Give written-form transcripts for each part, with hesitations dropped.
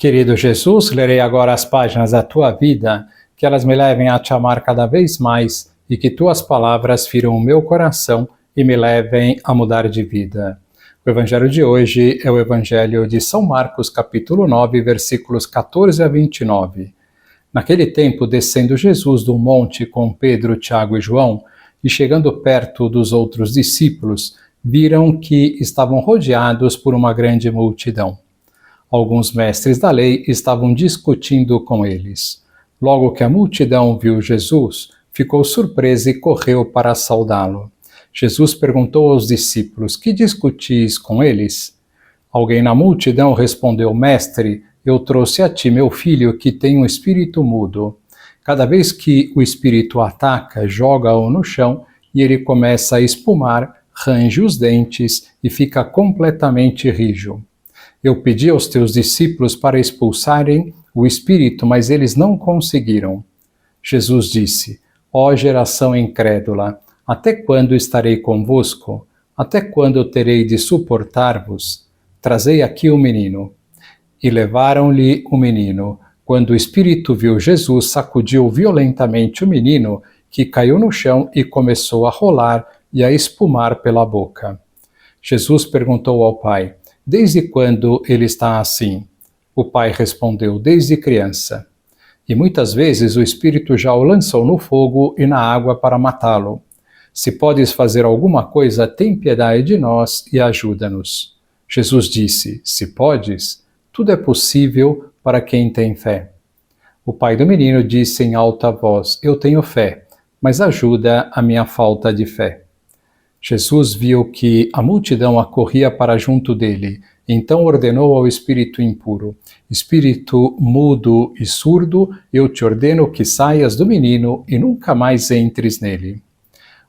Querido Jesus, lerei agora as páginas da tua vida, que elas me levem a te amar cada vez mais e que tuas palavras firam o meu coração e me levem a mudar de vida. O evangelho de hoje é o evangelho de São Marcos, capítulo 9, versículos 14 a 29. Naquele tempo, descendo Jesus do monte com Pedro, Tiago e João, e chegando perto dos outros discípulos, viram que estavam rodeados por uma grande multidão. Alguns mestres da lei estavam discutindo com eles. Logo que a multidão viu Jesus, ficou surpresa e correu para saudá-lo. Jesus perguntou aos discípulos: "Que discutis com eles?" Alguém na multidão respondeu: "Mestre, eu trouxe a ti meu filho que tem um espírito mudo. Cada vez que o espírito ataca, joga-o no chão e ele começa a espumar, range os dentes e fica completamente rijo. Eu pedi aos teus discípulos para expulsarem o espírito, mas eles não conseguiram." Jesus disse: "Ó geração incrédula, até quando estarei convosco? Até quando terei de suportar-vos? Trazei aqui o menino." E levaram-lhe o menino. Quando o espírito viu Jesus, sacudiu violentamente o menino, que caiu no chão e começou a rolar e a espumar pela boca. Jesus perguntou ao pai: "Desde quando ele está assim?" O pai respondeu: "Desde criança. E muitas vezes o espírito já o lançou no fogo e na água para matá-lo. Se podes fazer alguma coisa, tem piedade de nós e ajuda-nos." Jesus disse: "Se podes, tudo é possível para quem tem fé." O pai do menino disse em alta voz: "Eu tenho fé, mas ajuda a minha falta de fé." Jesus viu que a multidão acorria para junto dele, então ordenou ao espírito impuro: "Espírito mudo e surdo, eu te ordeno que saias do menino e nunca mais entres nele."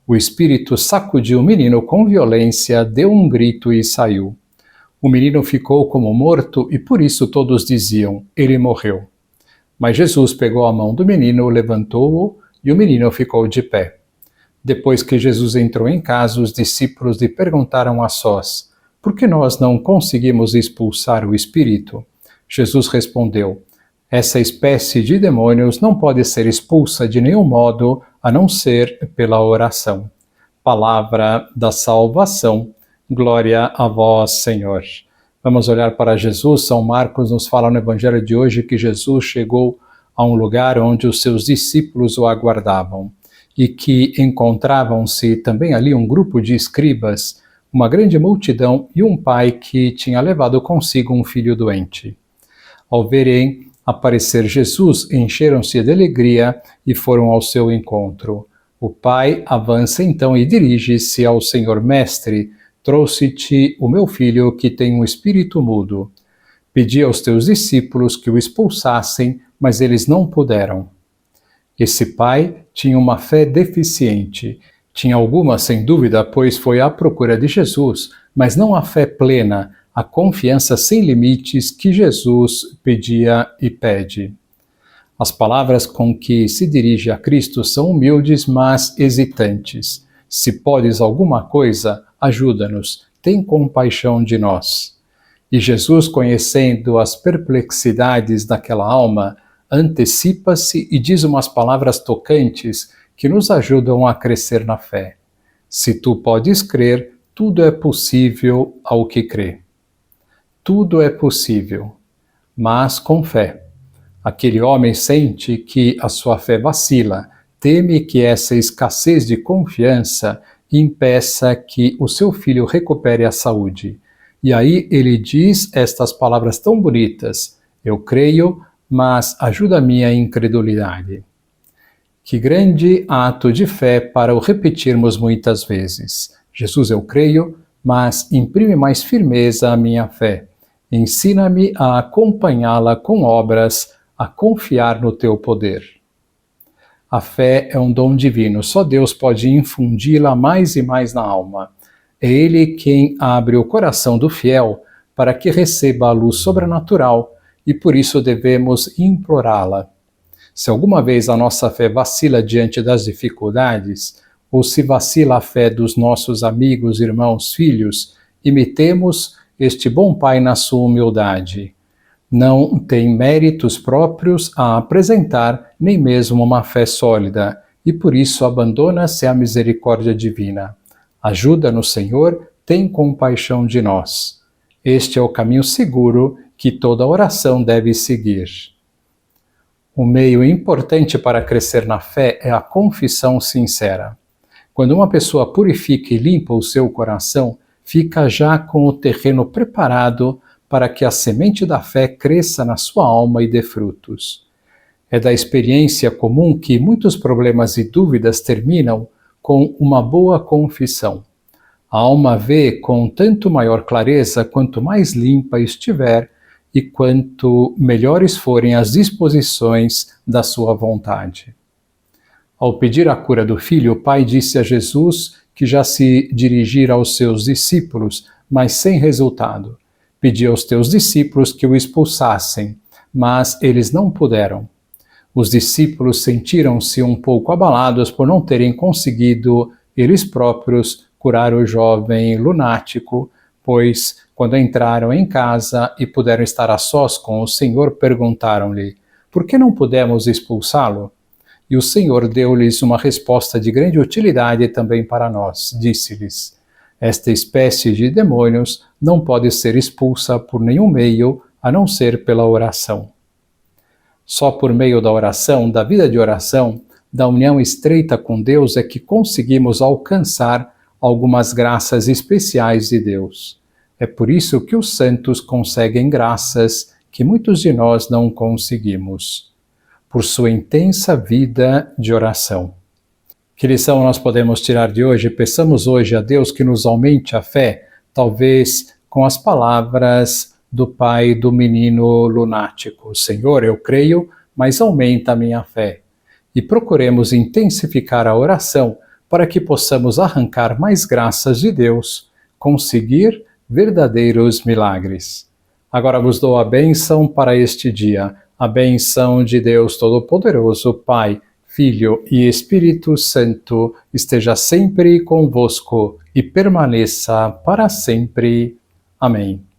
O espírito sacudiu o menino com violência, deu um grito e saiu. O menino ficou como morto e por isso todos diziam: "Ele morreu." Mas Jesus pegou a mão do menino, levantou-o e o menino ficou de pé. Depois que Jesus entrou em casa, os discípulos lhe perguntaram a sós: "Por que nós não conseguimos expulsar o espírito?" Jesus respondeu: "Essa espécie de demônios não pode ser expulsa de nenhum modo, a não ser pela oração." Palavra da salvação. Glória a vós, Senhor. Vamos olhar para Jesus. São Marcos nos fala no evangelho de hoje que Jesus chegou a um lugar onde os seus discípulos o aguardavam e que encontravam-se também ali um grupo de escribas, uma grande multidão e um pai que tinha levado consigo um filho doente. Ao verem aparecer Jesus, encheram-se de alegria e foram ao seu encontro. O pai avança então e dirige-se ao Senhor: "Mestre, trouxe-te o meu filho que tem um espírito mudo. Pedi aos teus discípulos que o expulsassem, mas eles não puderam." Esse pai tinha uma fé deficiente. Tinha alguma, sem dúvida, pois foi à procura de Jesus, mas não a fé plena, a confiança sem limites que Jesus pedia e pede. As palavras com que se dirige a Cristo são humildes, mas hesitantes. "Se podes alguma coisa, ajuda-nos, tem compaixão de nós." E Jesus, conhecendo as perplexidades daquela alma, antecipa-se e diz umas palavras tocantes que nos ajudam a crescer na fé. "Se tu podes crer, tudo é possível ao que crê." Tudo é possível, mas com fé. Aquele homem sente que a sua fé vacila, teme que essa escassez de confiança impeça que o seu filho recupere a saúde. E aí ele diz estas palavras tão bonitas: "Eu creio, mas ajuda a minha incredulidade." Que grande ato de fé para o repetirmos muitas vezes. Jesus, eu creio, mas imprime mais firmeza à minha fé. Ensina-me a acompanhá-la com obras, a confiar no teu poder. A fé é um dom divino, só Deus pode infundi-la mais e mais na alma. É Ele quem abre o coração do fiel para que receba a luz sobrenatural e por isso devemos implorá-la. Se alguma vez a nossa fé vacila diante das dificuldades, ou se vacila a fé dos nossos amigos, irmãos, filhos, imitemos este bom Pai na sua humildade. não tem méritos próprios a apresentar, nem mesmo uma fé sólida, e por isso abandona-se à misericórdia divina. Ajuda-nos, Senhor, tem compaixão de nós. Este é o caminho seguro que toda oração deve seguir. Um meio importante para crescer na fé é a confissão sincera. Quando uma pessoa purifica e limpa o seu coração, fica já com o terreno preparado para que a semente da fé cresça na sua alma e dê frutos. É da experiência comum que muitos problemas e dúvidas terminam com uma boa confissão. A alma vê com tanto maior clareza quanto mais limpa estiver e quanto melhores forem as disposições da sua vontade. Ao pedir a cura do filho, o pai disse a Jesus que já se dirigira aos seus discípulos, mas sem resultado. Pedi aos teus discípulos que o expulsassem, mas eles não puderam. Os discípulos sentiram-se um pouco abalados por não terem conseguido, eles próprios, curar o jovem lunático, pois, quando entraram em casa e puderam estar a sós com o Senhor, perguntaram-lhe: por que não pudemos expulsá-lo? E o Senhor deu-lhes uma resposta de grande utilidade também para nós. Disse-lhes: esta espécie de demônios não pode ser expulsa por nenhum meio, a não ser pela oração. Só por meio da oração, da vida de oração, da união estreita com Deus é que conseguimos alcançar algumas graças especiais de Deus. É por isso que os santos conseguem graças que muitos de nós não conseguimos, por sua intensa vida de oração. Que lição nós podemos tirar de hoje? Peçamos hoje a Deus que nos aumente a fé, talvez com as palavras do pai do menino lunático: Senhor, eu creio, mas aumenta a minha fé. E procuremos intensificar a oração para que possamos arrancar mais graças de Deus, conseguir verdadeiros milagres. Agora vos dou a bênção para este dia, a bênção de Deus Todo-Poderoso, Pai, Filho e Espírito Santo, esteja sempre convosco e permaneça para sempre. Amém.